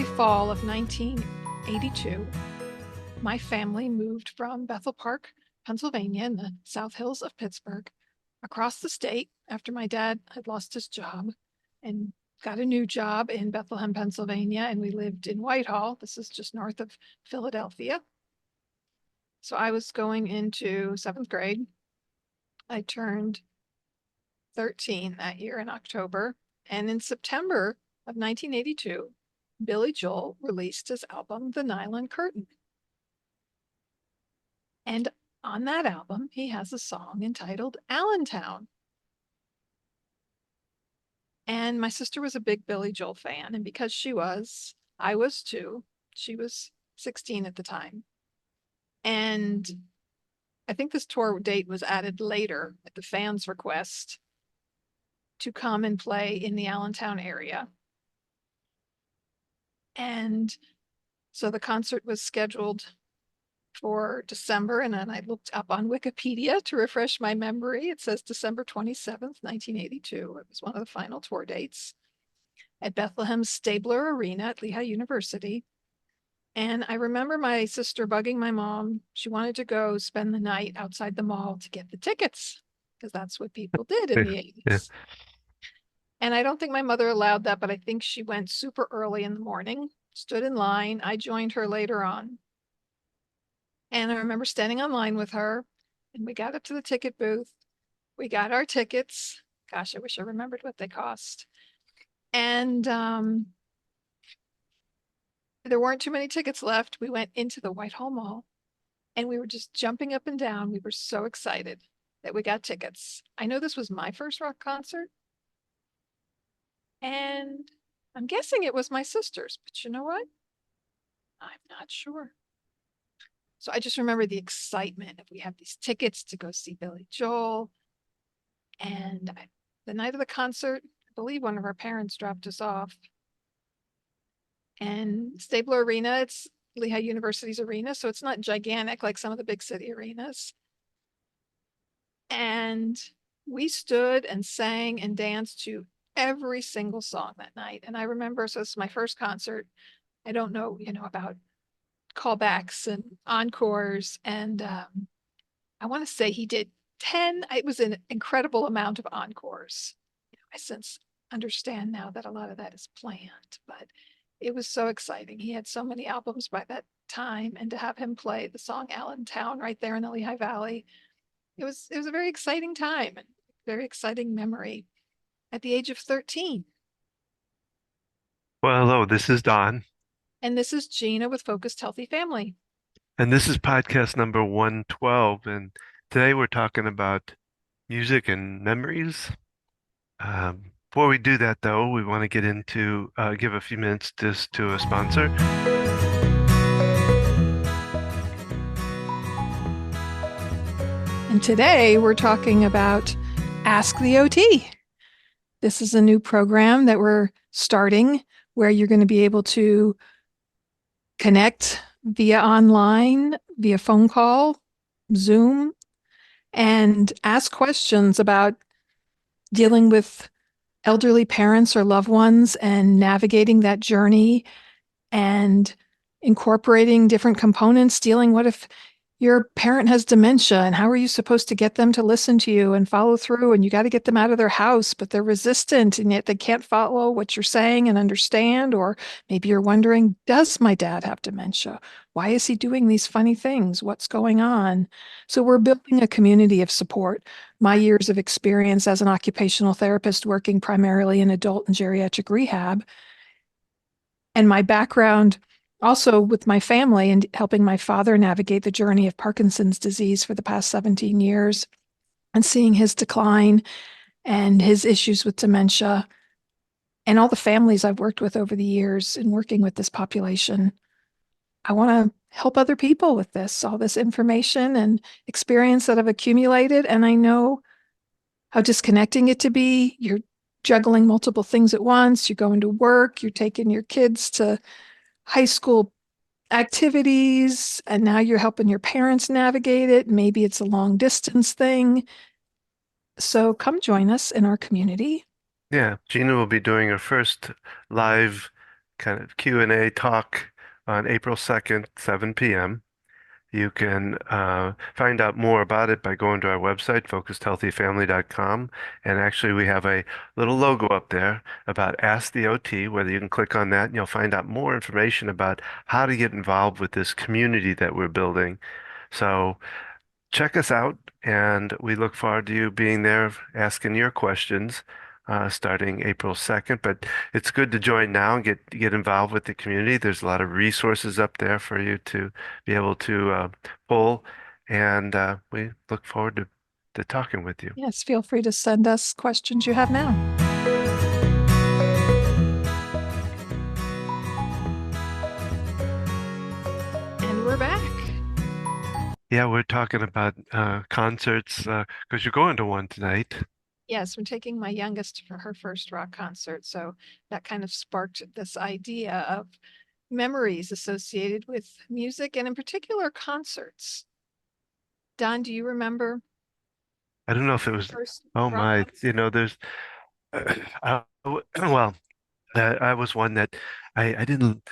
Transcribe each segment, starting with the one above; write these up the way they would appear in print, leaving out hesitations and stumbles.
early fall of 1982, my family moved from Bethel Park, Pennsylvania, in the South Hills of Pittsburgh, across the state after my dad had lost his job and got a new job in Bethlehem, Pennsylvania, and we lived in Whitehall. This is just north of Philadelphia. So I was going into seventh grade. I turned 13 that year in October. And in September of 1982, Billy Joel released his album, The Nylon Curtain. And on that album, he has a song entitled Allentown. And my sister was a big Billy Joel fan. And because she was, I was too. She was 16 at the time. And I think this tour date was added later at the fans' request to come and play in the Allentown area. And so the concert was scheduled for December, and then I looked up on Wikipedia to refresh my memory. It says December 27th, 1982. It was one of the final tour dates at Bethlehem's Stabler Arena at Lehigh University. And I remember my sister bugging my mom. She wanted to go spend the night outside the mall to get the tickets, because that's what people did in the Yeah. 80s. And I don't think my mother allowed that, but I think she went super early in the morning, stood in line. I joined her later on. And I remember standing in line with her, and we got up to the ticket booth. We got our tickets. Gosh, I wish I remembered what they cost. And there weren't too many tickets left. We went into the Whitehall Mall, and we were just jumping up and down. We were so excited that we got tickets. I know this was my first rock concert, and I'm guessing it was my sister's, but you know what? I'm not sure. So I just remember the excitement of we have these tickets to go see Billy Joel. And the night of the concert, I believe one of our parents dropped us off. And Stabler Arena, it's Lehigh University's arena, so it's not gigantic like some of the big city arenas. And we stood and sang and danced to every single song that night. And I remember, so it's my first concert. I don't know, about callbacks and encores. And I want to say he did 10. It was an incredible amount of encores. I since understand now that a lot of that is planned, but it was so exciting. He had so many albums by that time, and to have him play the song Allentown right there in the Lehigh Valley, it was a very exciting time and very exciting memory at the age of 13. Well, hello, this is Don, And this is Gina with Focused Healthy Family. and this is podcast number 112. And today we're talking about music and memories. Before we do that, though, we want to get into give a few minutes just to a sponsor. And today we're talking about Ask the OT. This is a new program that we're starting where you're going to be able to connect via online, via phone call, Zoom, and ask questions about dealing with elderly parents or loved ones and navigating that journey and incorporating different components, dealing what if your parent has dementia and how are you supposed to get them to listen to you and follow through, and you got to get them out of their house, but they're resistant and yet they can't follow what you're saying and understand. Or maybe you're wondering, does my dad have dementia? Why is he doing these funny things? What's going on? So we're building a community of support. My years of experience as an occupational therapist working primarily in adult and geriatric rehab, and my background also with my family and helping my father navigate the journey of Parkinson's disease for the past 17 years and seeing his decline and his issues with dementia and all the families I've worked with over the years in working with this population. I want to help other people with this, all this information and experience that I've accumulated. And I know how disconnecting it to be. You're juggling multiple things at once. You're going to work, you're taking your kids to high school activities, and now you're helping your parents navigate it. Maybe it's a long distance thing. So come join us in our community. Yeah, Gina will be doing her first live kind of Q&A talk on April 2nd, 7 p.m. You can find out more about it by going to our website, focusedhealthyfamily.com. And actually, we have a little logo up there about Ask the OT, whether you can click on that and you'll find out more information about how to get involved with this community that we're building. So check us out, and we look forward to you being there asking your questions starting April 2nd. But it's good to join now and get involved with the community. There's a lot of resources up there for you to be able to pull, and we look forward to talking with you. Yes, feel free to send us questions you have now. And we're back. Yeah, we're talking about concerts because you're going to one tonight. Yes, we're taking my youngest for her first rock concert. So that kind of sparked this idea of memories associated with music and in particular concerts. Don, do you remember I don't know if it your was, first oh rock my, concert? there's, well, I was one that I didn't.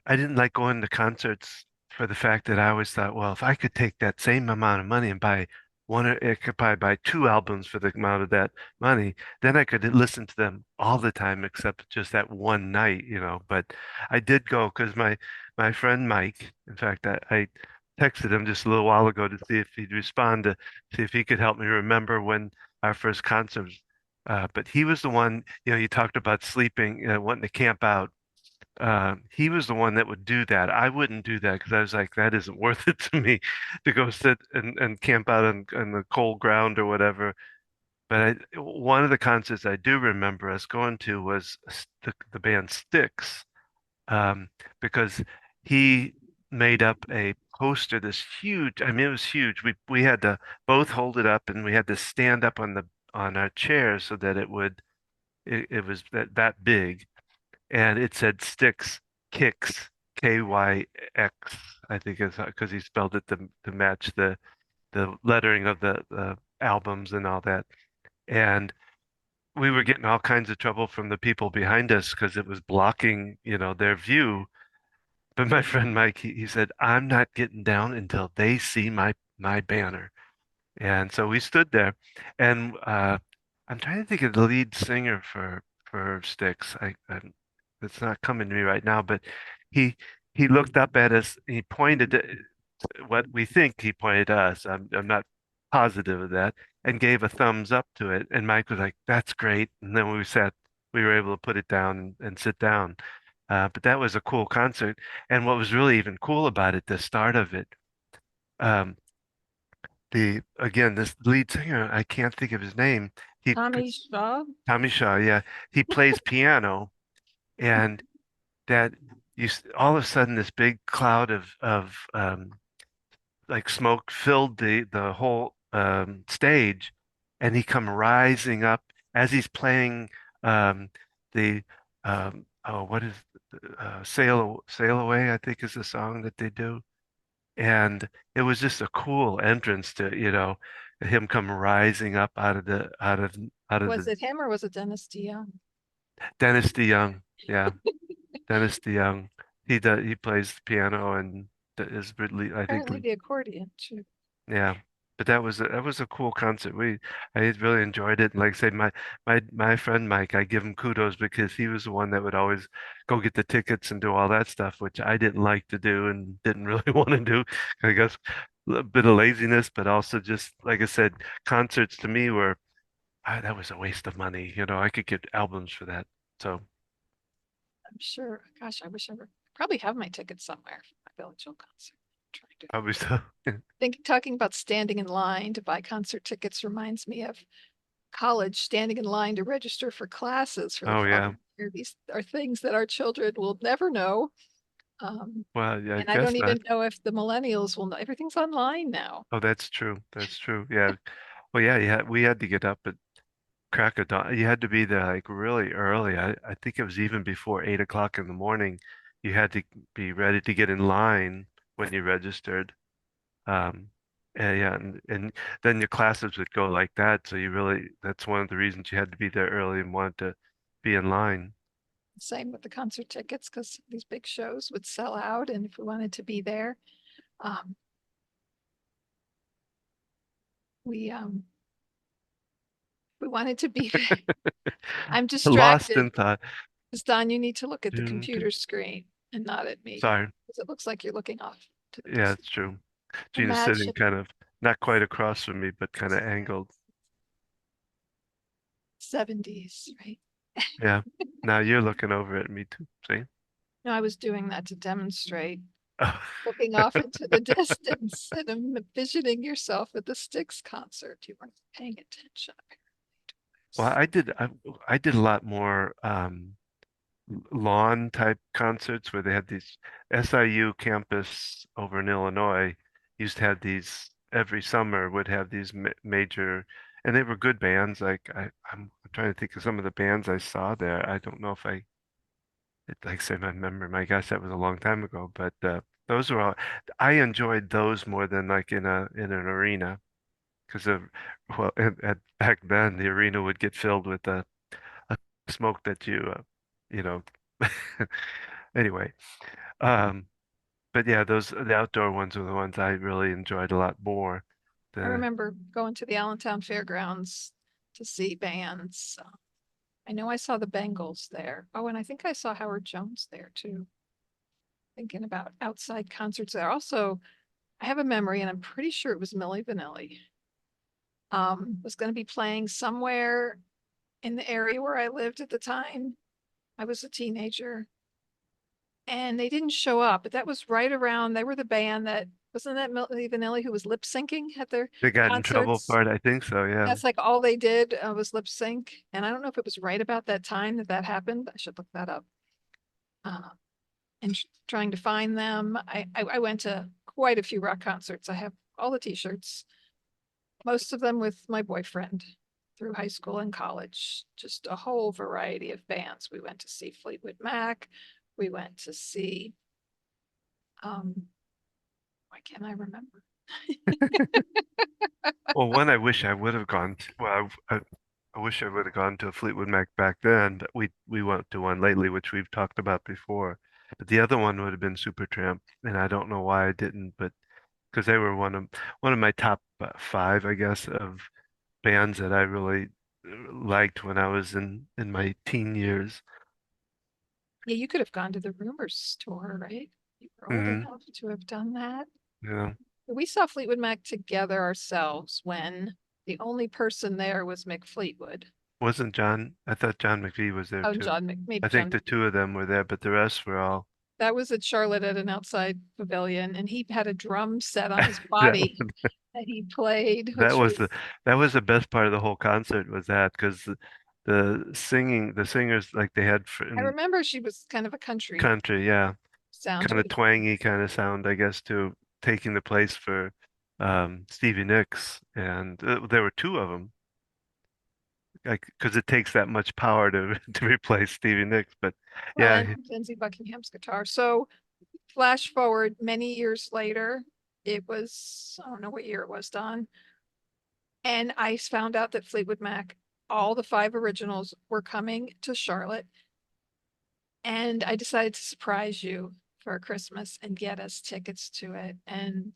I didn't like going to concerts for the fact that I always thought, well, if I could take that same amount of money and buy one, or I could probably buy two albums for the amount of that money, then I could listen to them all the time except just that one night. But I did go because my friend Mike, in fact, I texted him just a little while ago to see if he'd respond to see if he could help me remember when our first concert was. But he was the one, you talked about sleeping, wanting to camp out. He was the one that would do that. I wouldn't do that because I was like, that isn't worth it to me to go sit and camp out on the cold ground or whatever. But one of the concerts I do remember us going to was the band Styx, um, because he made up a poster, this huge, I mean, it was huge. We had to both hold it up and we had to stand up on our chairs so that it was that big, and it said Sticks Kicks KYX. I think it's because he spelled it to match the lettering of the albums and all that. And we were getting all kinds of trouble from the people behind us because it was blocking, their view. But my friend Mike, he said, "I'm not getting down until they see my banner." And so we stood there, and I'm trying to think of the lead singer for Styx. It's not coming to me right now, but he he looked up at us. He pointed what we think he pointed to us. I'm not positive of that, and gave a thumbs up to it. And Mike was like, "That's great." And then we were able to put it down and sit down. But that was a cool concert. And what was really even cool about it, the start of it. Um, the again this lead singer, I can't think of his name. He Tommy Shaw? Tommy Shaw, yeah, he plays piano, and that all of a sudden this big cloud of like smoke filled the whole stage, and he come rising up as he's playing the oh, what is Sail Away, I think is the song that they do. And it was just a cool entrance to, him come rising up out of Was the it him or was it Dennis DeYoung? Dennis DeYoung. Yeah, Dennis DeYoung. He plays the piano and is really, I think, Apparently the accordion too. yeah. But that was a cool concert. I really enjoyed it. And like I say, my friend Mike, I give him kudos because he was the one that would always go get the tickets and do all that stuff, which I didn't like to do and didn't really want to do. I guess a bit of laziness, but also just like I said, concerts to me were that was a waste of money. I could get albums for that. So I'm sure. Gosh, I wish I were probably have my tickets somewhere for my Billy Joel concert. I'm trying to probably so. think talking about standing in line to buy concert tickets reminds me of college standing in line to register for classes for the Oh yeah. following year. These are things that our children will never know. Um, Well, yeah, I and I don't guess not. even know if the millennials will know. Everything's online now. Oh, that's true. That's true. Yeah. Well, yeah, we had to get up at crack of dawn. You had to be there like really early. I think it was even before 8 o'clock in the morning. You had to be ready to get in line when you registered. Um, and yeah, and then your classes would go like that. So that's one of the reasons you had to be there early and wanted to be in line. Same with the concert tickets because these big shows would sell out, and if we wanted to be there, um, we we wanted to be. I'm Lost distracted in thought. because Don, you need to look at the June, computer screen and not at me sorry. because it looks like you're looking off to the Yeah, distance. it's true. Gina's sitting Imagine kind of not quite across from me, but kind of angled. 70s, right? Yeah. Now you're looking over at me too. See? No, I was doing that to demonstrate Oh. looking off into the distance and envisioning yourself at the Styx concert. You weren't paying attention, Well, apparently. I did a lot more lawn type concerts where they had these SIU campus over in Illinois used to have these every summer would have these major and they were good bands I'm trying to think of some of the bands I saw there. I don't know if like I say my memory my gosh that was a long time ago but those were all I enjoyed those more than like in an arena because of well back then the arena would get filled with a smoke that you know anyway um but yeah those the outdoor ones were the ones I really enjoyed a lot more I the remember going to the Allentown Fairgrounds to see bands. I know I saw the Bengals there. Oh, and I think I saw Howard Jones there too. Thinking about outside concerts there. Also, I have a memory, and I'm pretty sure it was Milli Vanilli. Was going to be playing somewhere in the area where I lived at the time. I was a teenager, and they didn't show up. But that was right around. They were the band that wasn't that Milli Vanilli who was lip syncing at their they got in trouble concerts. for it I think so yeah That's like all they did was lip sync. And I don't know if it was right about that time that that happened. I should look that up. Uh, and trying to find them. I went to quite a few rock concerts. I have all the t-shirts, most of them with my boyfriend through high school and college, just a whole variety of bands. We went to see Fleetwood Mac. We went to see, why can't I remember? well one I wish I would have gone to well I wish I would have gone to a Fleetwood Mac back then but we went to one lately which we've talked about before but the other one would have been Supertramp and I don't know why I didn't but because they were one of my top five I guess of bands that I really liked when I was in my teen years. Yeah, you could have gone to the Rumors tour, right? You were old Hmm. enough to have done that. Yeah. We saw Fleetwood Mac together ourselves when the only person there was Mick Fleetwood. Wasn't John, I thought John McVie was there Oh, too. John, maybe I think John. the two of them were there, but the rest were all That was at Charlotte at an outside pavilion, and he had a drum set on his that body that he played, that which was was, that was the best part of the whole concert was that because the singing the singers like they had I in remember she was kind of a country country, yeah, sound to kind of it. twangy kind of sound, I guess, to taking the place for Stevie Nicks, and there were two of them like because it takes that much power to to replace Stevie Nicks. But Well, yeah, and Lindsey Buckingham's guitar. So flash forward many years later, it was, I don't know what year it was, Don, and I found out that Fleetwood Mac, all the five originals were coming to Charlotte, and I decided to surprise you for Christmas and get us tickets to it. And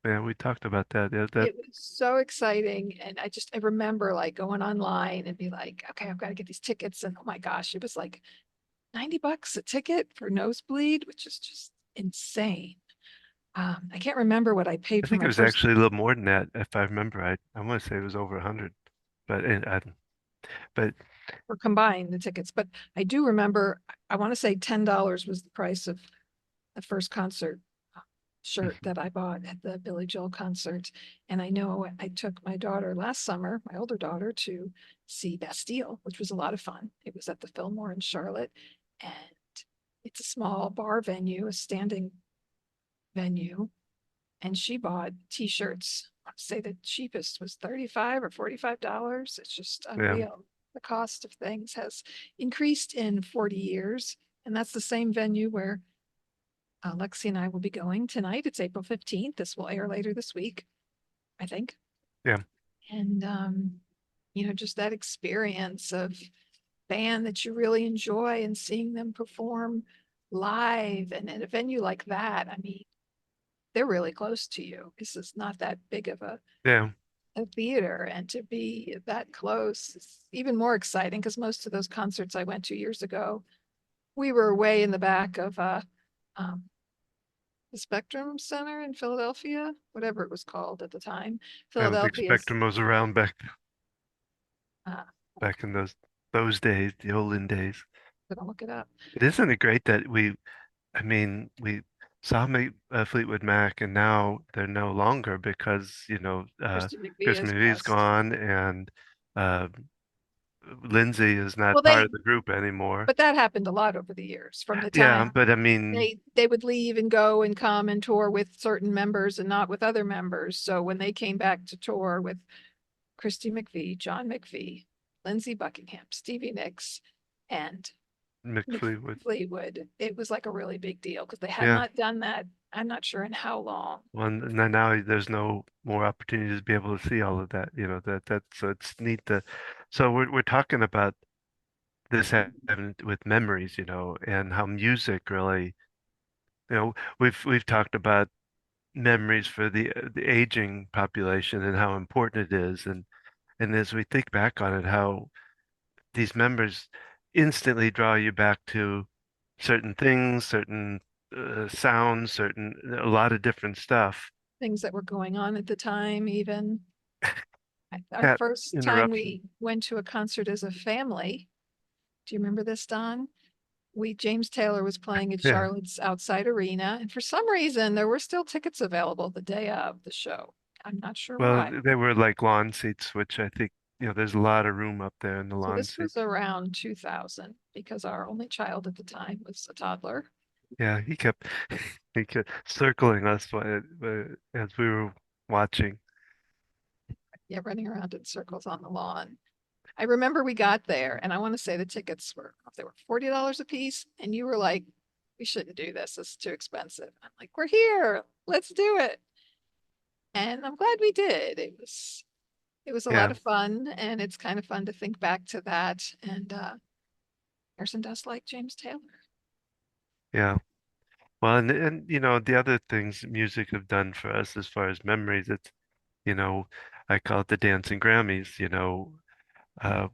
yeah, we talked about that. Yeah, that it was so exciting. And I remember like going online and be like, okay, I've got to get these tickets. And oh my gosh, it was like $90 a ticket for nosebleed, which is just insane. I can't remember what I paid I for think it my was first actually a little more than that, if I remember right. I want to say it was over 100, but but or combined the tickets, but I do remember, I want to say $10 was the price of the first concert shirt that I bought at the Billy Joel concert. And I know I took my daughter last summer, my older daughter, to see Bastille, which was a lot of fun. It was at the Fillmore in Charlotte, and it's a small bar venue, a standing venue. And she bought t-shirts. I'd say the cheapest was 35 or $45. It's just yeah, unreal. The cost of things has increased in 40 years. And that's the same venue where Lexi and I will be going tonight. It's April 15th. This will air later this week, I think. yeah, And, just that experience of band that you really enjoy and seeing them perform live and at a venue like that, I mean, they're really close to you. This is not that big of Yeah, a theater, and to be that close is even more exciting because most of those concerts I went to years ago, we were way in the back of um, the Spectrum Center in Philadelphia, whatever it was called at the time. I don't think Philadelphia's, Spectrum was around uh, back in those days, the olden days. gonna look it up. But isn't it great that I mean, we saw Fleetwood Mac, and now they're no longer because, Christy McVie Chris has McVie's passed. gone, and uh, Lindsay is not Well, part of the group anymore. but that happened a lot over the years from the Yeah, time but I mean, they would leave and go and come and tour with certain members and not with other members. So when they came back to tour with Christy McVie, John McVie, Lindsey Buckingham, Stevie Nicks, and Mick Mick Fleetwood. Fleetwood, it was like a really big deal because they had Yeah. not done that. I'm not sure in how long. Well, and then now there's no more opportunities to be able to see all of that, so it's neat so we're talking about this having with memories, and how music really, we've talked about memories for the aging population and how important it is, and as we think back on it, how these memories instantly draw you back to certain things, certain sounds, a lot of different stuff. Things that were going on at the time, even our Cat first time interruption. we went to a concert as a family. Do you remember this, Don? James Taylor was playing at Yeah. Charlotte's Outside Arena, and for some reason there were still tickets available the day of the show. I'm not sure Well, why. they were like lawn seats, which I think, there's a lot of room up there in the So lawn this was seats. around 2000 because our only child at the time was a toddler. Yeah, he kept circling us as we were watching. Yeah, running around in circles on the lawn. I remember we got there, and I want to say the tickets were, they were $40 a piece, and you were like, "We shouldn't do this. This is too expensive." I'm like, "We're here. Let's do it." And I'm glad we did. It was a lot Yeah, of fun, and it's kind of fun to think back to that. And Harrison does like James Taylor. yeah. Well, and the other things music have done for us as far as memories, you know, I call it the dancing Grammys,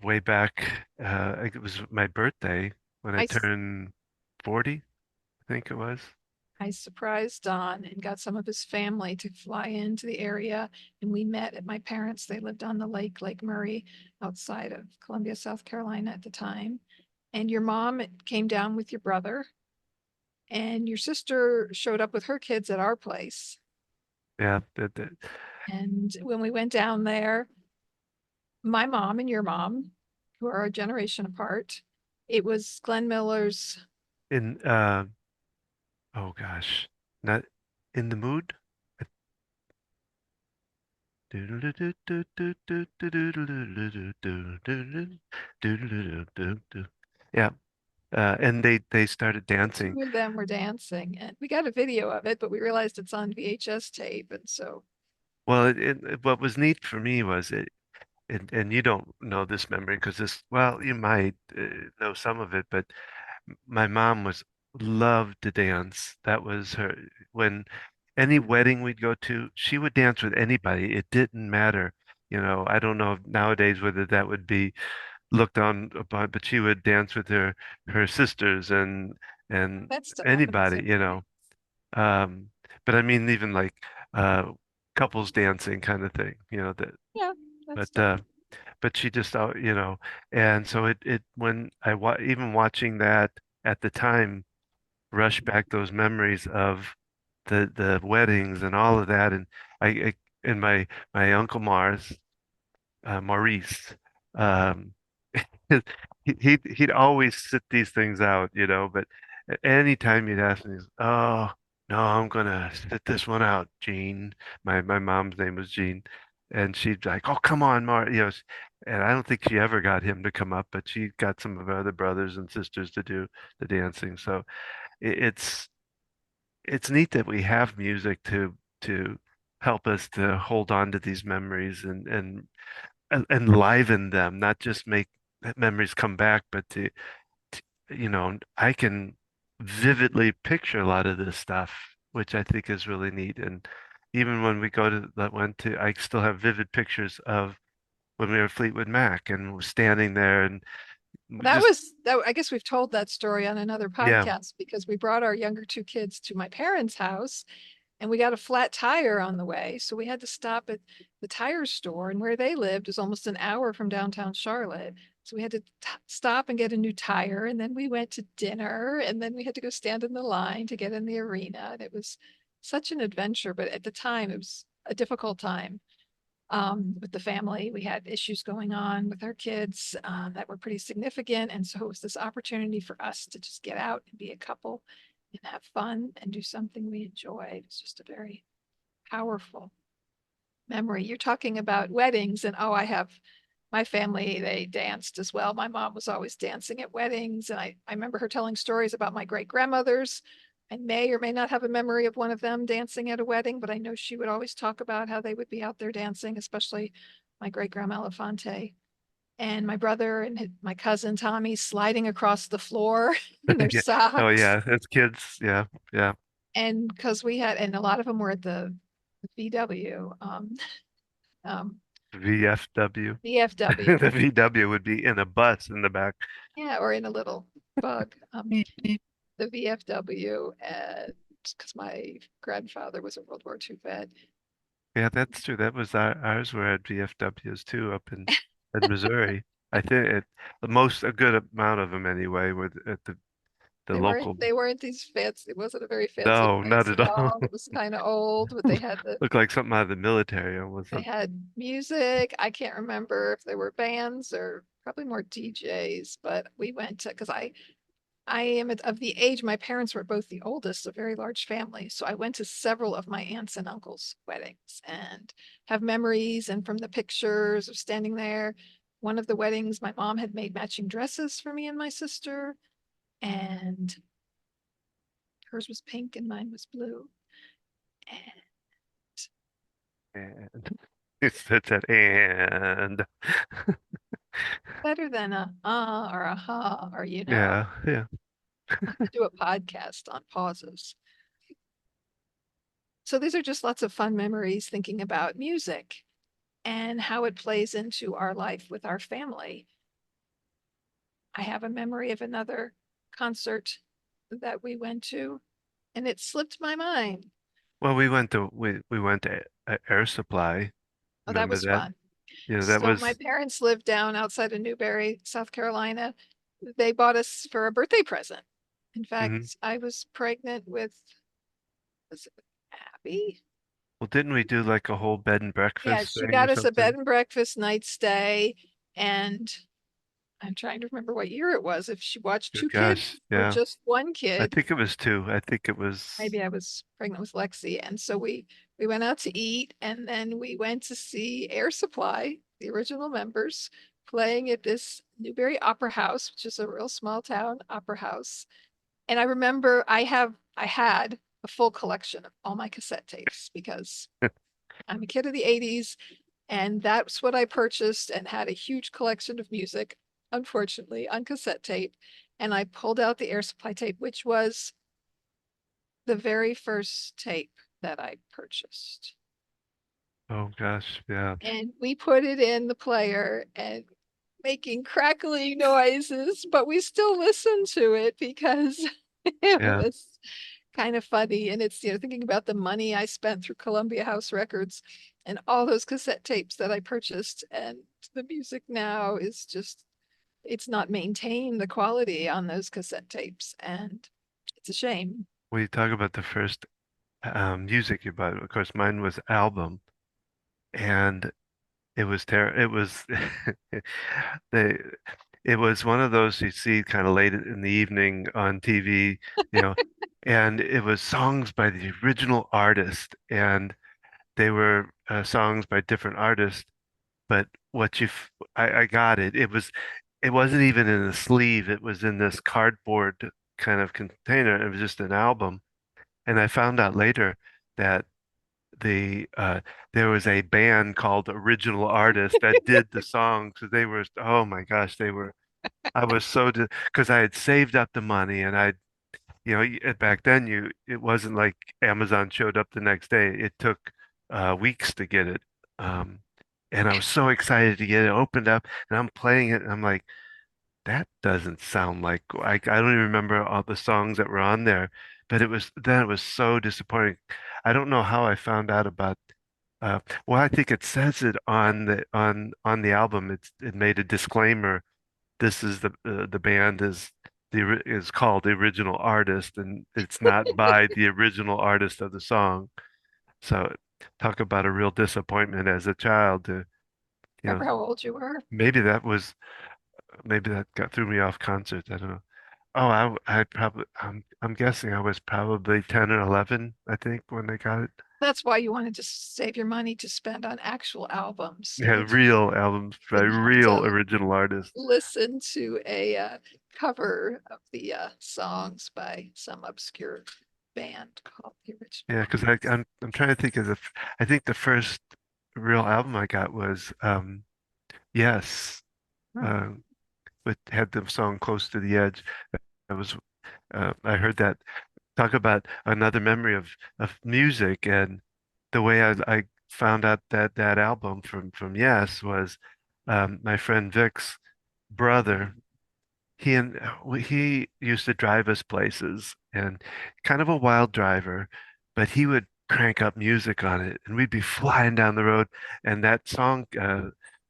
way back, it was my birthday when I I turned 40, I think it was. I surprised Don and got some of his family to fly into the area, and we met at my parents'. They lived on the lake, Lake Murray, outside of Columbia, South Carolina at the time. And your mom came down with your brother, and your sister showed up with her kids at our place. Yeah, And when we went down there, my mom and your mom, who are a generation apart, it was Glenn Miller's. in oh gosh, not in the mood. Yeah, and they started The dancing. two of them were dancing, and we got a video of it, but we realized it's on VHS tape, and so Well, what was neat for me was and you don't know this memory because well, you might know some of it, but my mom was loved to dance. That was her. When any wedding we'd go to, she would dance with anybody. It didn't matter. I don't know nowadays whether that would be looked on upon, but she would dance with her sisters and that still happens anybody, every day. Um, but I mean even like uh couples dancing kind of thing, that Yeah, that's but still. but she just and so it when even watching that at the time rush back those memories of the weddings and all of that, and I and my uncle Maurice, um he'd always sit these things out, but anytime you'd ask me, oh no, I'm gonna sit this one out, Jean. My mom's name was Jean, and she'd like, oh come on, Mar, and I don't think she ever got him to come up, but she got some of her other brothers and sisters to do the dancing. So it, it's it's neat that we have music to help us to hold on to these memories and enliven them, not just make memories come back, but I can vividly picture a lot of this stuff, which I think is really neat. And even when we go to that went to, I still have vivid pictures of when we were at Fleetwood Mac and we're standing there and we That just, was that. I guess we've told that story on another yeah, podcast because we brought our younger two kids to my parents' house and we got a flat tire on the way. So we had to stop at the tire store. And where they lived is almost an hour from downtown Charlotte. So we had to stop and get a new tire. And then we went to dinner. And then we had to go stand in the line to get in the arena. And it was such an adventure. But at the time, it was a difficult time with the family. We had issues going on with our kids that were pretty significant. And so it was this opportunity for us to just get out and be a couple and have fun and do something we enjoyed. It's just a very powerful memory. You're talking about weddings, and oh, I have my family, they danced as well. My mom was always dancing at weddings, and I remember her telling stories about my great grandmothers. I may or may not have a memory of one of them dancing at a wedding, but I know she would always talk about how they would be out there dancing, especially my great grandma Elefante and my brother and my cousin Tommy sliding across the floor in their yeah. Oh socks. yeah, as kids, yeah, yeah. And because we had, and a lot of them were at the VW, um, VFW. VFW, The VW would be in a bus in the back. yeah, or in a little bug, Beep, beep. the VFW, and because my grandfather was a World War II vet. Yeah, that's true. That was ours were at VFWs too up in Missouri. I think a good amount of them anyway were at the local. They weren't these fancy, it wasn't a very fancy No, not place at at all. all. It was kind of old, but Looked like something out of the military almost. they had music. I can't remember if there were bands or probably more DJs, but we went to because I am of the age, my parents were both the oldest, a very large family. So I went to several of my aunts and uncles' weddings and have memories. And from the pictures of standing there, one of the weddings, my mom had made matching dresses for me and my sister, and hers was pink and mine was blue. And And it's at and better than a or a ha or yeah, yeah. do a podcast on pauses. So these are just lots of fun memories thinking about music and how it plays into our life with our family. I have a memory of another concert that we went to, and it slipped my mind. Well, we went to Air Supply. Oh, that Remember was that? fun. Yeah, that So my was. parents lived down outside of Newberry, South Carolina. They bought us for a birthday present. In Mhm. fact, I was pregnant with, was it Abby? Well, didn't we do like a whole bed and Yeah, breakfast she thing or got us a bed something? and breakfast night stay, and I'm trying to remember what year it was. If she watched Good two gosh, kids or yeah. just one I kid, think it was two. I think it was. maybe I was pregnant with Lexi. And so we went out to eat and then we went to see Air Supply, the original members, playing at this Newberry Opera House, which is a real small town opera house. And I remember I had a full collection of all my cassette tapes because I'm a kid of the 80s and that's what I purchased and had a huge collection of music, unfortunately, on cassette tape. And I pulled out the Air Supply tape, which was the very first tape that I purchased. Oh gosh, yeah, And we put it in the player and making crackly noises, but we still listened to it because it yeah. was kind of funny. And it's, thinking about the money I spent through Columbia House Records and all those cassette tapes that I purchased. And the music now is just, it's not maintained the quality on those cassette tapes. And it's a shame. When you talk about the first music you bought, of course, mine was album, and it was they it was one of those you see kind of late in the evening on TV, you know, and it was songs by the original artist, and they were songs by different artists. But I got it. It wasn't even in a sleeve. It was in this cardboard kind of container. It was just an album. And I found out later that the there was a band called Original Artists that did the songs. So they were, oh my gosh, they were. I was so because I had saved up the money and I, back then it wasn't like Amazon showed up the next day. It took weeks to get it. Um, and I was so excited to get it opened up and I'm playing it and I'm like, that doesn't sound like I don't even remember all the songs that were on there, but it was so disappointing. I don't know how I found out about well, I think it says it on the album. It made a disclaimer. This is the band is called the original artist, and it's not by the original artist of the song. So talk about a real disappointment as a child to, you know, Remember how old you were? maybe that was maybe that got threw me off concert. I don't know. Oh, I probably I'm guessing I was probably 10 or 11, I think, when they got it. That's why you wanted to save your money to spend on actual albums so Yeah, that you real albums by didn't have real to original artists. listen to a cover of the songs by some obscure band called the original Yeah, because artist. I'm trying to think of I think the first real album I got was Yes, Hmm. uh, it had the song Close to the Edge. That was I heard that. Talk about another memory of music and the way I found out that that album from Yes was my friend Vic's brother. He used to drive us places and kind of a wild driver, but he would crank up music on it and we'd be flying down the road and that song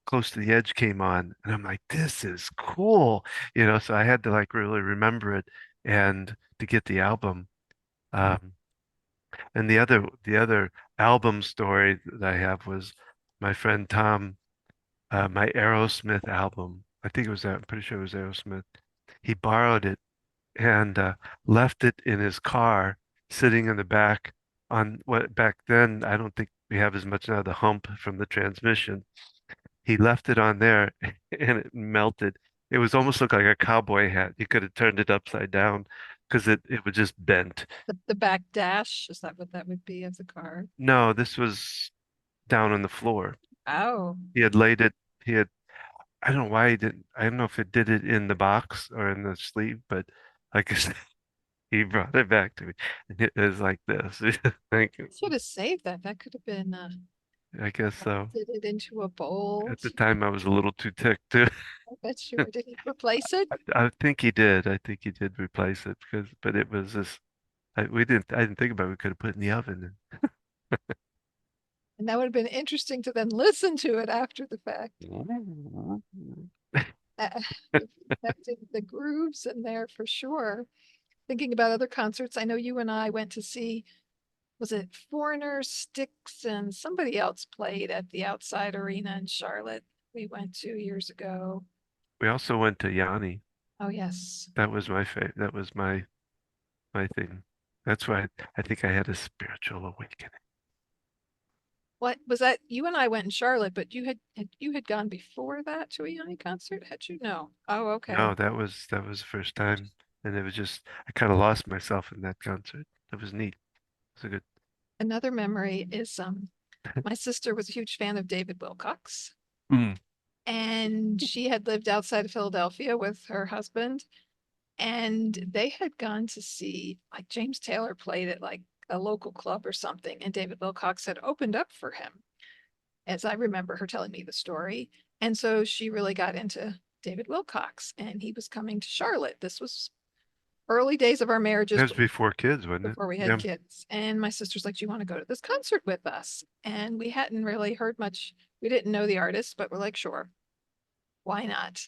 Close to the Edge came on and I'm like, this is cool, so I had to like really remember it and to get the album. Um, and the other album story that I have was my friend Tom, my Aerosmith album. I think it was I'm pretty sure it was Aerosmith. He borrowed it and left it in his car, sitting in the back on what back then I don't think we have as much now, the hump from the transmission. He left it on there and it melted. It was almost looked like a cowboy hat. You could have turned it upside down because it was just bent. The back dash, is that what that would be of the car? No, this was down on the floor. Oh, He had laid it, he had, I don't know why he didn't, I don't know if it did it in the box or in the sleeve, but like I said, he brought it back to me and it was like this. Thank you. should have saved that. That could have been I guess so. did it into a bowl. At the time, I was a little too ticked too. I bet you were. Did he replace it? I think he did. I think he did replace it but it was just, I didn't think about it. We could have put it in the oven. And that would have been interesting to then listen to it after the fact. Uh, Affecting the grooves in there for sure. Thinking about other concerts, I know you and I went to see, was it Foreigner, Styx, and somebody else played at the Outside Arena in Charlotte. We went 2 years ago. We also went to Yanni. Oh, yes. That was my favorite. That was my thing. That's why I think I had a spiritual awakening. What was that? You and I went in Charlotte, but you had gone before that to a Yanni concert, had you? No. Oh, okay. No, that was the first time, and it was just I kind of lost myself in that concert. It was neat. It was a good. Another memory is my sister was a huge fan of David Wilcox, Mm. and she had lived outside of Philadelphia with her husband, and they had gone to see like James Taylor played at like a local club or something, and David Wilcox had opened up for him, as I remember her telling me the story. And so she really got into David Wilcox, and he was coming to Charlotte. This was early days of our That marriages was before kids, wasn't it? before we had Yeah. kids. And my sister's like, "Do you want to go to this concert with us?" And we hadn't really heard much. We didn't know the artist, but we're like, sure, why not?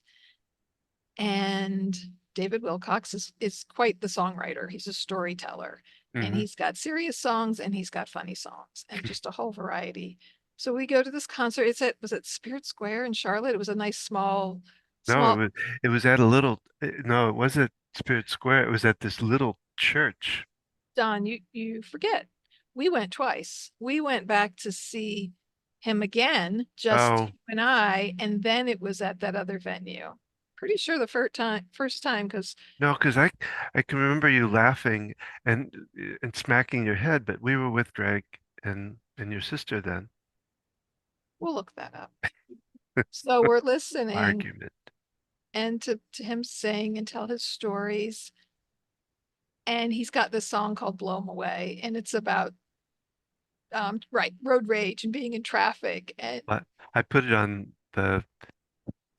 And David Wilcox is quite the songwriter. He's a storyteller, and Hmm. he's got serious songs and he's got funny songs and just a whole variety. So we go to this concert. It's at was it Spirit Square in Charlotte? It was a nice No, small. it was at a little. No, it wasn't Spirit Square. It was at this little church. Don, you forget. We went twice. We went back to see him again, just Oh you and I, and then it was at that other venue. Pretty sure the first time, because no, because I can remember you laughing and smacking your head, but we were with Greg and your sister then? We'll look that up. So we're listening Argument. and to him sing and tell his stories. And he's got this song called Blow 'em Away. And it's about right, road rage and being in traffic. And I put it on the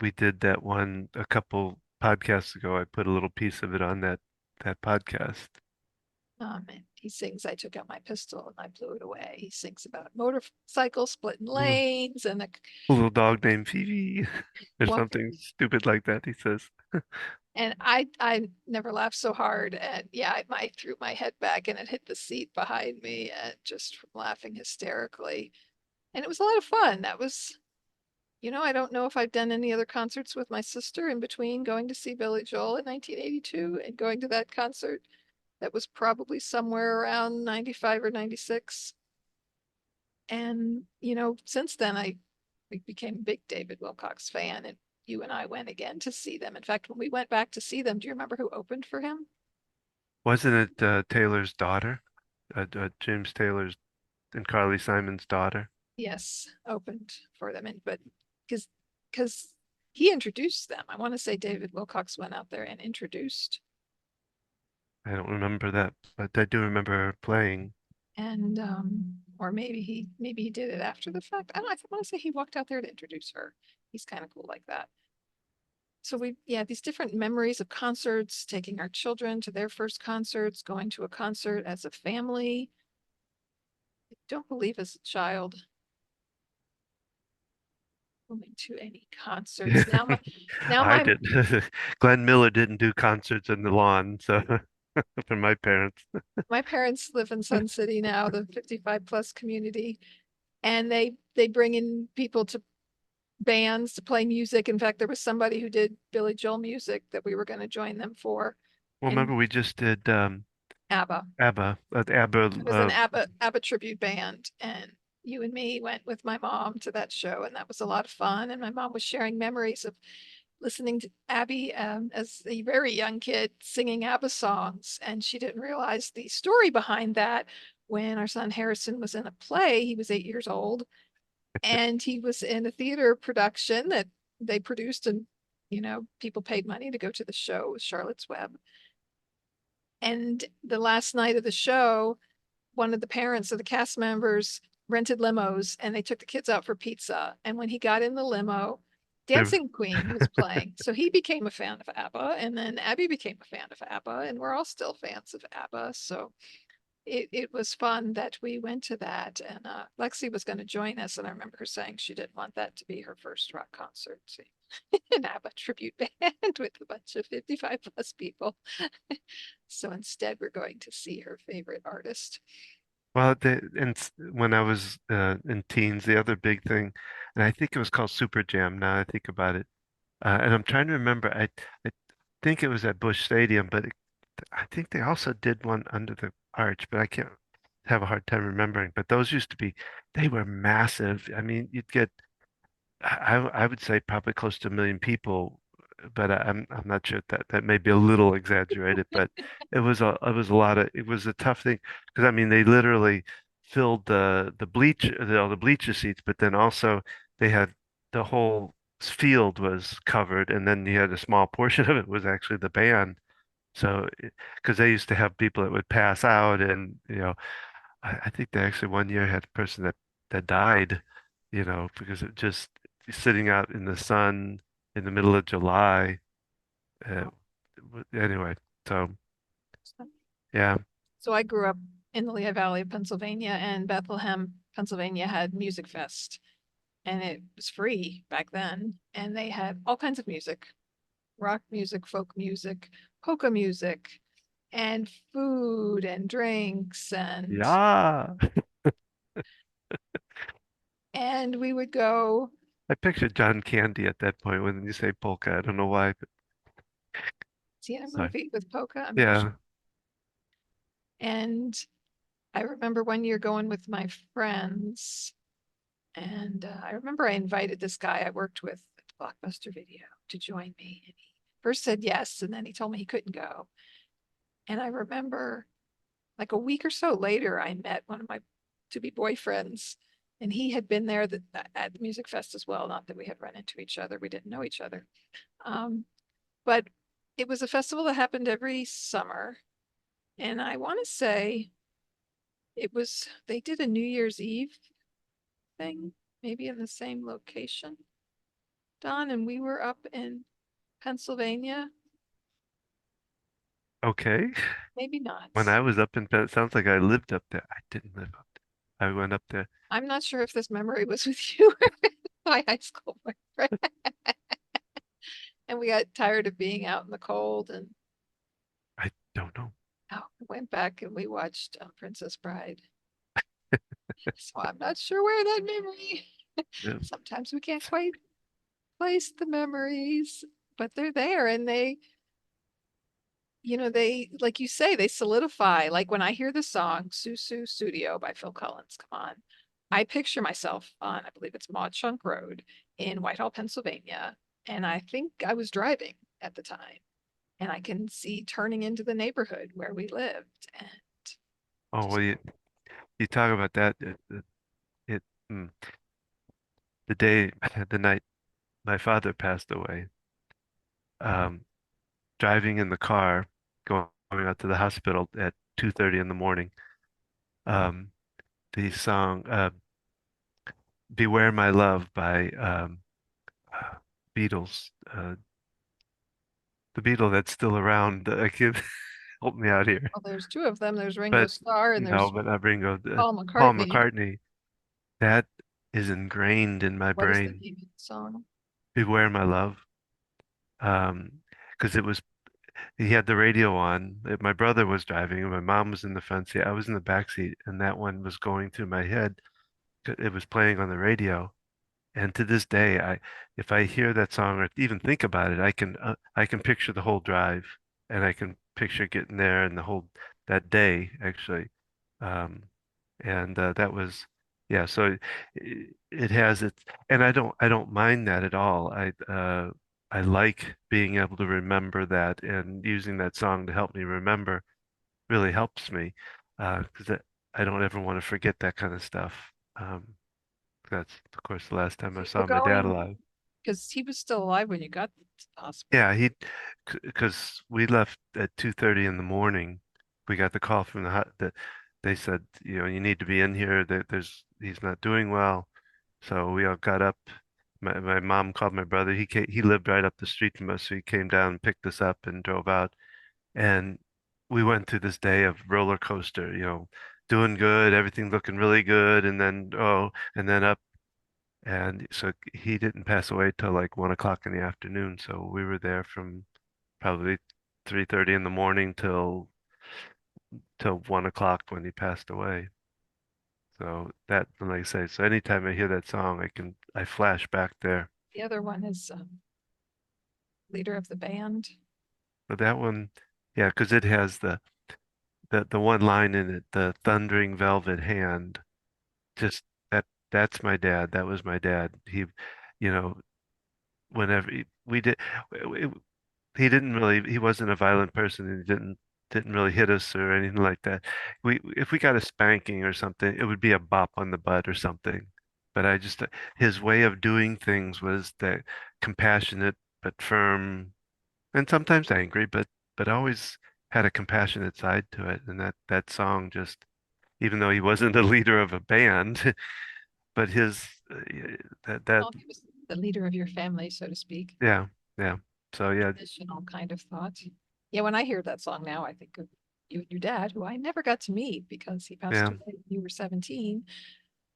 we did that one a couple podcasts ago. I put a little piece of it on that podcast. and he sings, I took out my pistol and I blew it away. He sings about motorcycles splitting Mm. lanes and A little dog named Phoebe or walk. something stupid like that, he says. And I never laughed so hard. And yeah, I threw my head back and it hit the seat behind me and just from laughing hysterically. And it was a lot of fun. That was, I don't know if I've done any other concerts with my sister in between going to see Billy Joel in 1982 and going to that concert. That was probably somewhere around 95 or 96. And, since then I became a big David Wilcox fan and you and I went again to see them. In fact, when we went back to see them, do you remember who opened for him? Wasn't it Taylor's daughter? James Taylor's and Carly Simon's daughter? Yes, opened for them. And but because he introduced them. I want to say David Wilcox went out there and introduced. I don't remember that, but I do remember her playing. And or maybe he did it after the fact. I don't know. I want to say he walked out there to introduce her. He's kind of cool like that. So yeah, these different memories of concerts, taking our children to their first concerts, going to a concert as a family. I don't believe as a child going to any concerts. Now I my did. Glenn Miller didn't do concerts in the lawn, so for my parents. my parents live in Sun City now, the 55 plus community, and they bring in people to bands to play music. In fact, there was somebody who did Billy Joel music that we were going to join them for Well, in remember we just did ABBA. ABBA. It was an ABBA tribute band, and you and me went with my mom to that show, and that was a lot of fun. And my mom was sharing memories of listening to Abby as a very young kid singing ABBA songs, and she didn't realize the story behind that. When our son Harrison was in a play, he was 8 years old, and he was in a theater production that they produced, and people paid money to go to the show with Charlotte's Web. And the last night of the show, one of the parents of the cast members rented limos and they took the kids out for pizza. And when he got in the limo, There, Dancing Queen was playing. So he became a fan of ABBA, and then Abby became a fan of ABBA, and we're all still fans of ABBA. So it was fun that we went to that. And Lexi was going to join us. And I remember her saying she didn't want that to be her first rock concert. An ABBA tribute band with a bunch of 55 plus people. So instead, we're going to see her favorite artist. well, when I was in teens, the other big thing, and I think it was called Super Jam. Now I think about it, and I'm trying to remember. I think it was at Busch Stadium, but I think they also did one under the arch, but I can't have a hard time remembering. But those used to be, they were massive. I mean, you'd get I would say probably close to 1 million people, but I'm not sure that may be a little exaggerated, but it was a lot of it was a tough thing because I mean they literally filled the bleacher seats, but then also they had the whole field was covered, and then you had a small portion of it was actually the band. So because they used to have people that would pass out, and I think they actually one year had a person that died, because it just sitting out in the sun in the middle of July. Uh, anyway, so yeah, So I grew up in the Lehigh Valley of Pennsylvania, and Bethlehem, Pennsylvania had Music Fest, and it was free back then. And they had all kinds of music, rock music, folk music, polka music, and food and drinks, yeah. and we would go I pictured John Candy at that point when you say polka. I don't know why, but see a sorry. movie with polka. I'm not sure. Yeah, And I remember one year going with my friends, and I remember I invited this guy I worked with at the Blockbuster Video to join me. And he first said yes, and then he told me he couldn't go. And I remember like a week or so later, I met one of my to be boyfriends. And he had been there at the music fest as well. Not that we had run into each other, we didn't know each other. Um, but it was a festival that happened every summer. And I want to say they did a New Year's Eve thing, maybe in the same location, Don, and we were up in Pennsylvania. Okay. Maybe not. When I was up in Penn, it sounds like I lived up there. I didn't live up there. I went up there. I'm not sure if this memory was with you or my high school boyfriend. And we got tired of being out in the cold and I don't know. went back and we watched Princess Bride. So I'm not sure where that memory. Yeah. Sometimes we can't quite place the memories, but they're there and they, like you say, they solidify. Like when I hear the song Susu Studio by Phil Collins, come on, I picture myself on, I believe it's Maud Chunk Road in Whitehall, Pennsylvania. And I think I was driving at the time. And I can see turning into the neighborhood where we lived. And Oh, well, just, you talk about that. It mm, the day, the night my father passed away, um, driving in the car, going out to the hospital at 2:30 in the morning. Um, the song "Beware My Love" by uh, Beatles, the Beatle that's still around. I can help me out here, well, there's two of them. There's Ringo but Starr and no, there's but not Ringo. Paul Paul McCartney. McCartney. That is ingrained in my What is the brain. name of the song? Beware My Love. Because it was he had the radio on. My brother was driving, and my mom was in the front seat. I was in the back seat, and that one was going through my head. It was playing on the radio, and to this day, if I hear that song or even think about it, I can picture the whole drive, and I can picture getting there and the whole that day actually. Um, and that was yeah. So it has its, and I don't mind that at all. I like being able to remember that, and using that song to help me remember really helps me because I don't ever want to forget that kind of stuff. Um, that's, of course, the last time I You were saw my dad going alive. because he was still alive when you got to the hospital. Yeah, because we left at 2:30 in the morning. We got the call from that they said, you need to be in here. He's not doing well. So we all got up. My mom called my brother. He lived right up the street from us, so he came down and picked us up and drove out. And we went through this day of roller coaster, doing good, everything looking really good, and then and then up. And so he didn't pass away till like 1 o'clock in the afternoon. So we were there from probably 3:30 in the morning till 1 o'clock when he passed away. So that, like I say, so anytime I hear that song, I flash back there. The other one is leader of the band. But that one, yeah, because it has the one line in it, the thundering velvet hand. Just that's my dad. That was my dad. You know, whenever we did, he wasn't a violent person, and he didn't really hit us or anything like that. If we got a spanking or something, it would be a bop on the butt or something. But his way of doing things was that compassionate but firm, and sometimes angry, but always had a compassionate side to it. And that song just, even though he wasn't a leader of a band, but his that Well, he was the leader of your family, so to speak. yeah, yeah. So yeah, Traditional kind of thought. Yeah, when I hear that song now, I think of you and your dad, who I never got to meet because he passed yeah. away when you were 17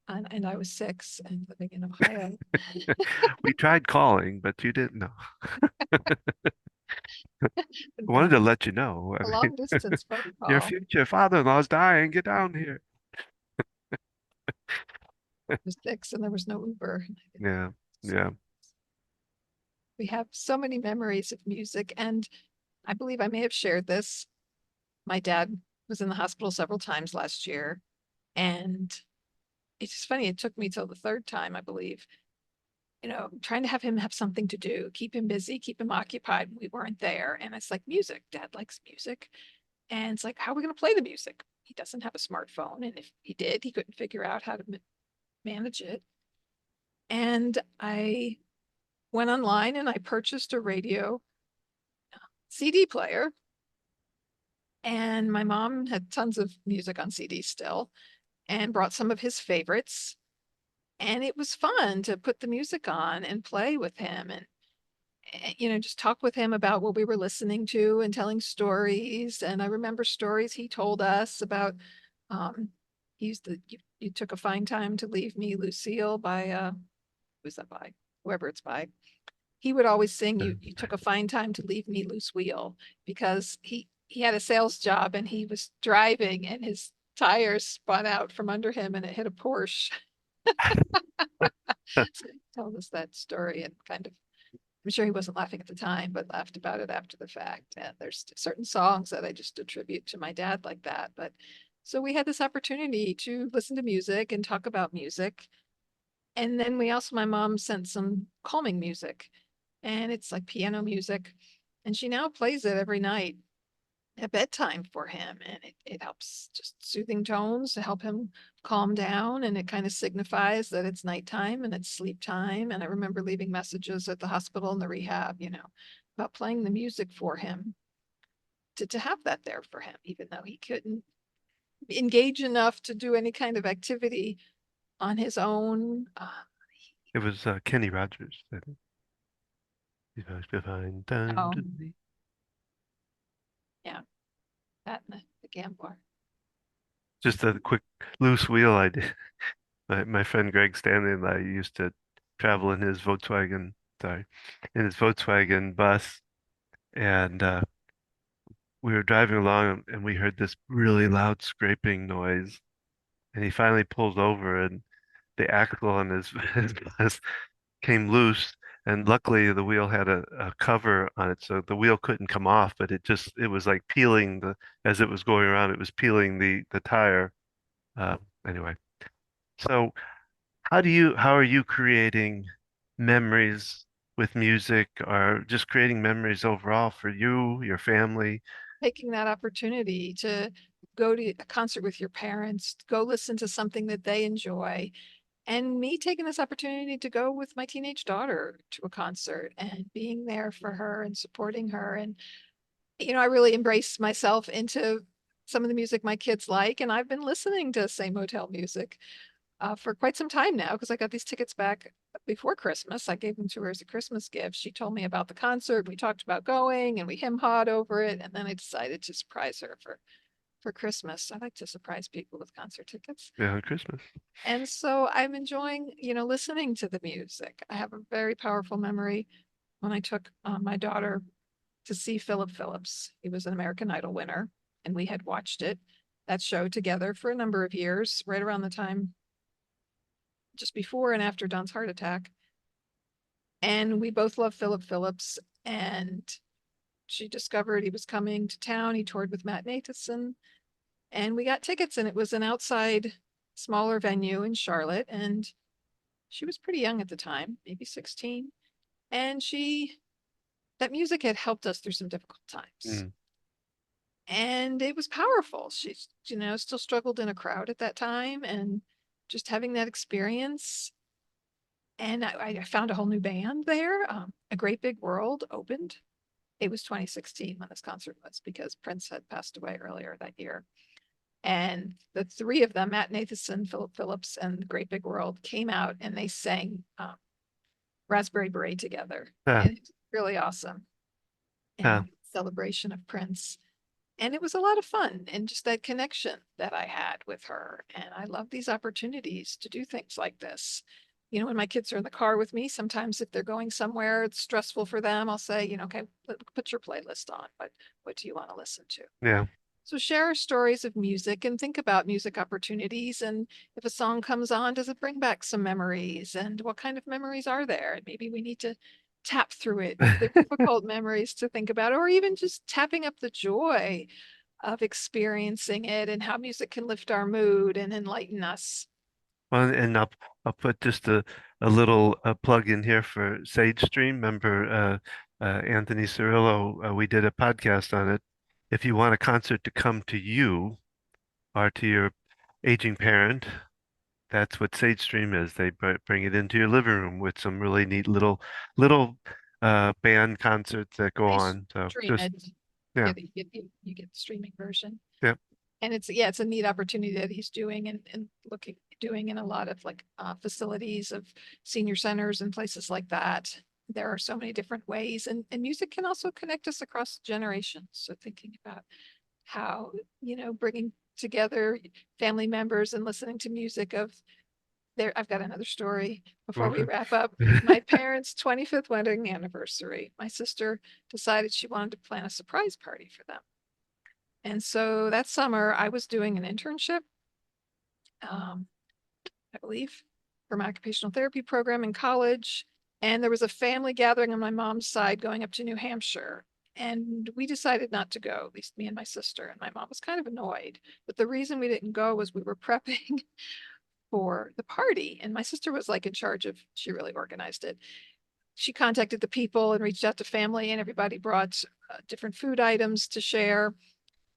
and I was 6 and living in Ohio. We tried calling, but you didn't know. I wanted to Done let you know. a I mean, long distance phone your call. future father-in-law's dying. Get down here. I was 6 and there was no Uber. Yeah, So yeah. we have so many memories of music. And I believe I may have shared this. My dad was in the hospital several times last year. And it's just funny, it took me till the third time, I believe, trying to have him have something to do, keep him busy, keep him occupied. We weren't there. And it's like music. Dad likes music. And it's like, how are we going to play the music? he doesn't have a smartphone. And if he did, he couldn't figure out how to manage it. And I went online and I purchased a radio CD player. And my mom had tons of music on CD still and brought some of his favorites. And it was fun to put the music on and play with him and, just talk with him about what we were listening to and telling stories. And I remember stories he told us about, um, he used the, you took a fine time to leave me, Lucille, by, who's that by? Whoever it's by. He would always sing, you took a fine time to leave me loose wheel, because he had a sales job and he was driving and his tires spun out from under him and it hit a Porsche. So he told us that story and kind of, I'm sure he wasn't laughing at the time, but laughed about it after the fact. And there's certain songs that I just attribute to my dad like that. But so we had this opportunity to listen to music and talk about music. And then my mom sent some calming music, and it's like piano music. And she now plays it every night at bedtime for him. And it helps, just soothing tones to help him calm down. And it kind of signifies that it's nighttime and it's sleep time. And I remember leaving messages at the hospital and the rehab, about playing the music for him, to have that there for him, even though he couldn't engage enough to do any kind of activity on his own. It was Kenny Rogers, I think. You must be fine time Oh, to leave. yeah, that and the gambler. Just a quick loose wheel I did. My friend Greg Stanley and I used to travel in his Volkswagen, sorry, in his Volkswagen bus, and we were driving along and we heard this really loud scraping noise. And he finally pulls over, and the axle on his, his bus came loose. And luckily, the wheel had a cover on it, so the wheel couldn't come off. But it was like peeling as it was going around, it was peeling the tire. Uh, anyway, so how are you creating memories with music, or just creating memories overall for you, your family? Taking that opportunity to go to a concert with your parents, go listen to something that they enjoy. And me taking this opportunity to go with my teenage daughter to a concert and being there for her and supporting her. And, I really embrace myself into some of the music my kids like. And I've been listening to Same Motel music for quite some time now, because I got these tickets back before Christmas. I gave them to her as a Christmas gift. She told me about the concert. We talked about going and we hawed over it. And then I decided to surprise her for Christmas. I like to surprise people with concert tickets. Yeah, Christmas. And so I'm enjoying, listening to the music. I have a very powerful memory when I took my daughter to see Philip Phillips. He was an American Idol winner, and we had watched that show together for a number of years, right around the time just before and after Don's heart attack. And we both love Philip Phillips. And she discovered he was coming to town. He toured with Matt Nathanson, and we got tickets, and it was an outside, smaller venue in Charlotte. And she was pretty young at the time, maybe 16. And that music had helped us through some difficult times. Mm. And it was powerful. She, still struggled in a crowd at that time, and just having that experience. And I found a whole new band there. A Great Big World opened. It was 2016 when this concert was, because Prince had passed away earlier that year. And the three of them, Matt Nathanson, Philip Phillips, and Great Big World, came out and they sang Raspberry Beret together. Ah, And it's really awesome ah. in celebration of Prince. And it was a lot of fun, and just that connection that I had with her. And I love these opportunities to do things like this. When my kids are in the car with me, sometimes if they're going somewhere it's stressful for them, I'll say, okay, put your playlist on. What do you want to listen to? Yeah. So share stories of music and think about music opportunities. And if a song comes on, does it bring back some memories? And what kind of memories are there? And maybe we need to tap through it if they're difficult memories to think about, or even just tapping up the joy of experiencing it and how music can lift our mood and enlighten us. Well, and I'll put just a little plug in here for Sage Stream. Remember Anthony Cirillo? We did a podcast on it. If you want a concert to come to you, are to your aging parent, that's what Sage Stream is. They bring it into your living room with some really neat little band concerts that go They on. So stream just it. yeah, Yeah, you get the streaming version. yeah. And it's yeah, it's a neat opportunity that he's doing and looking doing in a lot of like facilities of senior centers and places like that. There are so many different ways, and music can also connect us across generations. So thinking about how, bringing together family members and listening to music of there. I've got another story before we Okay. wrap up. My parents' 25th wedding anniversary. My sister decided she wanted to plan a surprise party for them. And so that summer, I was doing an internship, um, I believe, for my occupational therapy program in college. And there was a family gathering on my mom's side going up to New Hampshire. And we decided not to go, at least me and my sister. And my mom was kind of annoyed. But the reason we didn't go was we were prepping for the party. And my sister was like in charge of, she really organized it. She contacted the people and reached out to family, and everybody brought different food items to share.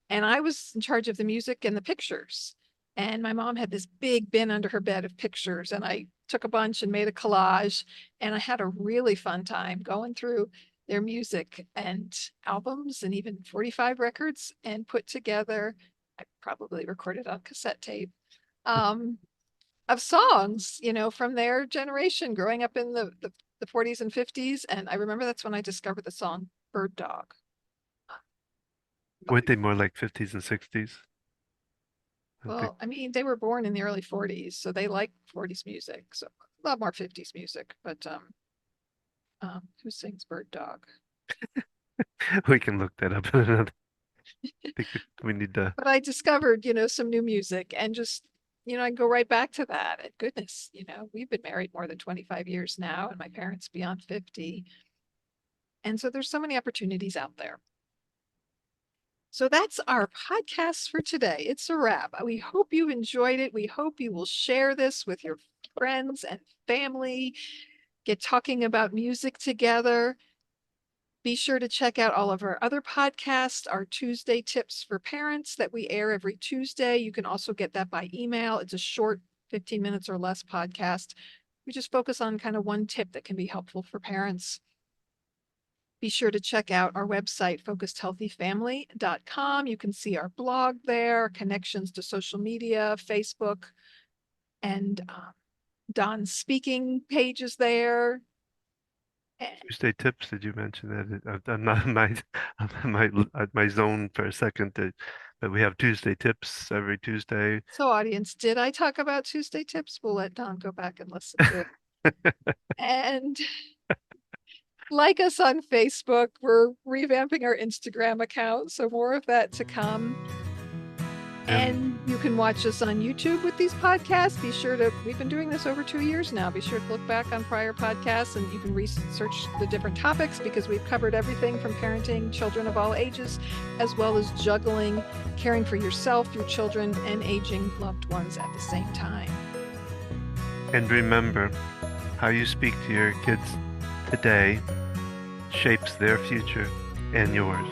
And I was in charge of the music and the pictures. And my mom had this big bin under her bed of pictures, and I took a bunch and made a collage. And I had a really fun time going through their music and albums and even 45 records and put together, I probably recorded on cassette tape, um, of songs, from their generation growing up in the 40s and 50s. And I remember that's when I discovered the song Bird Dog. Weren't they more like 50s and 60s? I think. Well, I mean, they were born in the early 40s, so they like 40s music. So a lot more 50s music, but who sings Bird Dog? We can look that up. I think we need to. But I discovered, some new music and just, I go right back to that. And goodness, we've been married more than 25 years now, and my parents beyond 50. And so there's so many opportunities out there. So that's our podcast for today. It's a wrap. We hope you enjoyed it. We hope you will share this with your friends and family, get talking about music together. Be sure to check out all of our other podcasts, our Tuesday tips for parents that we air every Tuesday. You can also get that by email. It's a short 15 minutes or less podcast. We just focus on kind of one tip that can be helpful for parents. Be sure to check out our website, focusedhealthyfamily.com. You can see our blog there, connections to social media, Facebook, and Don's speaking pages there. Tuesday tips, did you mention that? I'm not in my my zone for a second, but we have Tuesday tips every Tuesday. So, audience, did I talk about Tuesday tips? We'll let Don go back and listen to it. And like us on Facebook. We're revamping our Instagram account, so more of that to come. And you can watch us on YouTube with these podcasts. We've been doing this over 2 years now. Be sure to look back on prior podcasts, and you can research the different topics because we've covered everything from parenting children of all ages, as well as juggling, caring for yourself, your children, and aging loved ones at the same time. And remember, how you speak to your kids today shapes their future and yours.